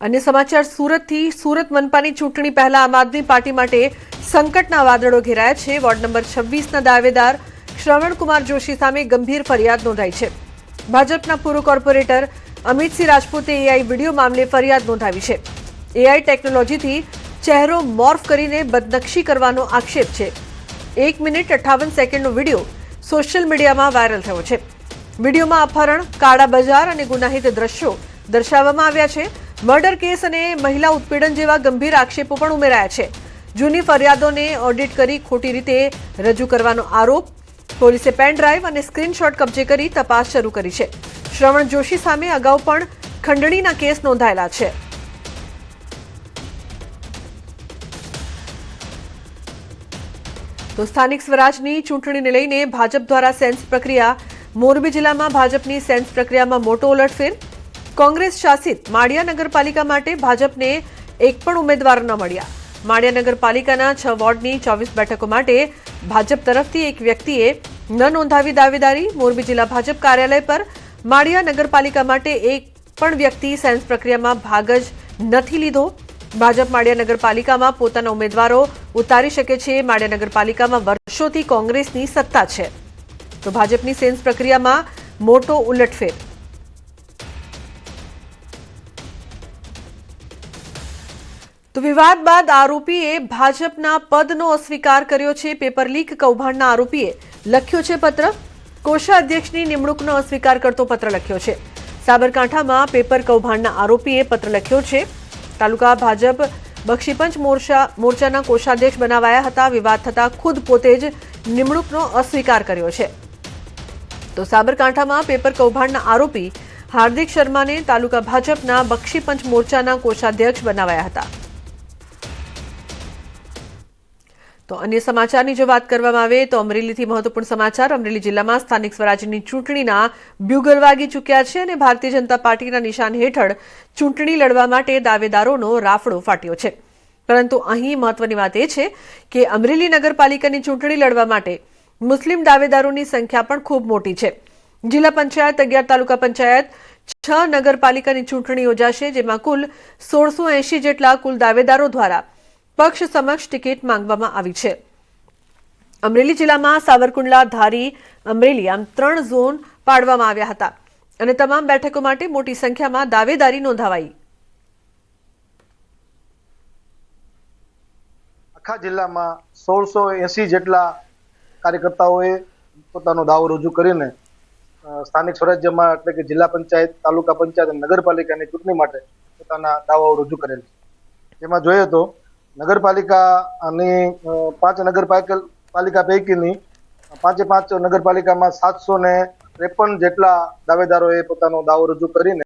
अन्य समाचार सूरतथी सूरत मनपानी चूंटणी पहला आम आदमी पार्टी माटे संकटना वादळो घेराया छे। वोर्ड नंबर 26 दावेदार श्रवणकुमार जोशी सामे गंभीर फरियाद नोंधाई छे। भाजपना पूर्व कोर्पोरेटर अमितसिंह राजपूते एआई विडियो मामले फरियाद नोंधावी छे। एआई टेक्नोलॉजीथी चेहरो मोर्फ करीने बदनक्षी करवानो आक्षेप छे। 1 मिनिट 58 सेकंडनो विडियो सोशल मीडियामां वायरल थयो छे। विडियोमां अपहरण, काळा बजार अने गुनाहित दृश्यो दर्शाववामां આવ્યા છે। मर्डर केस અને મહિલા ઉત્પીડન જેવા ગંભીર આક્ષેપો પણ ઉમેરાયા છે। જૂની ફરિયાદોને ઓડિટ કરી ખોટી રીતે રજૂ કરવાનો આરોપ। પોલીસે પેન ડ્રાઈવ અને સ્ક્રીનશોટ કબજે કરી તપાસ શરૂ કરી છે। શ્રવણ જોશી સામે અગાઉ પણ ખંડણીના કેસ નોંધાયેલા છે। તો સ્થાનિક સ્વરાજની ચૂંટણીને લઈને ભાજપ દ્વારા સેન્સ પ્રક્રિયા। મોરબી જિલ્લામાં ભાજપની સેન્સ પ્રક્રિયામાં મોટો ઉલટફેર। कांग्रेस शासित माळिया नगरपालिका माटे भाजपने एक पण उम्मीदवार न मळ्या। माळिया नगरपालिकाना 6 वोर्डनी 24 बेठको माटे भाजप तरफथी एक व्यक्तिए न नोंधावी दावेदारी। मोरबी जिल्ला भाजप कार्यालय पर माळिया नगरपालिका माटे एक पण व्यक्ति सेन्स प्रक्रियामां भाग ज नथी लीधो। भाजप माळिया नगरपालिकामां पोताना उम्मीदवारो उतारी शके छे। माळिया नगरपालिकामां वर्षोथी कोंग्रेसनी सत्ता छे, तो भाजपनी सेन्स प्रक्रियामां मोटो उलटफेर। तो विवाद बाद आरोपीए भाजपना पदनो अस्वीकार कर्यो छे। पेपर लीक कौभांडना आरोपीए लख्यो छे पत्र। कोषाध्यक्षनी निमणूकनो अस्वीकार करतो पत्र लख्यो छे। साबरकांठामां पेपर कौभांडना आरोपीए पत्र लख्यो छे। तालुका भाजप बक्षीपंच मोर्चाना कोषाध्यक्ष बनावाया हता। विवाद थता खुद पोते ज निमणूकनो अस्वीकार कर्यो छे। तो साबरकांठामां पेपर कौभांडना आरोपी हार्दिक शर्माने तालुका भाजपना बक्षीपंच मोर्चाना कोषाध्यक्ष बनावाया हता। तो अन्य समाचारनी जो बात करवामां आवे तो अमरेलीथी महत्वपूर्ण समाचार। अमरेली जिल्लामां स्थानिक स्वराजनी चूंटणीना ब्यूगल वागी चूक्या छे अने भारतीय जनता पार्टीना निशान हेठळ चूंटणी लड़वा माटे दावेदारोनो राफड़ो फाट्यो छे। परंतु અહીં મહત્વની વાત એ છે કે અમરેલી નગરપાલિકાની ચૂંટણી લડવા માટે મુસ્લિમ દાવેદારોની સંખ્યા પણ ખૂબ મોટી છે। જિલ્લા પંચાયત 11 તાલુકા પંચાયત 6 નગરપાલિકાની ચૂંટણી યોજાશે, જેમાં કુલ 1680 જેટલા કુલ દાવેદારો દ્વારા पक्ष समक्ष टिकट मांगवामां आवी छे। अमरेली जिल्लामां सावरकुंडला, धारी, अमरेली आम 3 झोन पाडवामां आव्या हता अने तमाम बेठको माटे मोटी संख्यामां दावेदारी नोंधावाई। आखा जिल्लामां 1680 जेटला कार्यकर्ताओए पोतानो दाવો રજૂ કરીને સ્થાનિક સ્વરાજ્યમાં એટલે કે જિલ્લા પંચાયત, તાલુકા પંચાયત અને નગરપાલિકાની ચૂંટણી માટે પોતાના દાવાઓ રજૂ કરેલ છે। જેમાં જોઈએ તો નગરપાલિકાની 5 નગરપાલિકા પૈકીની 5 નગરપાલિકામાં 753 જેટલા દાવેદારોએ પોતાનો દાવો રજૂ કરીને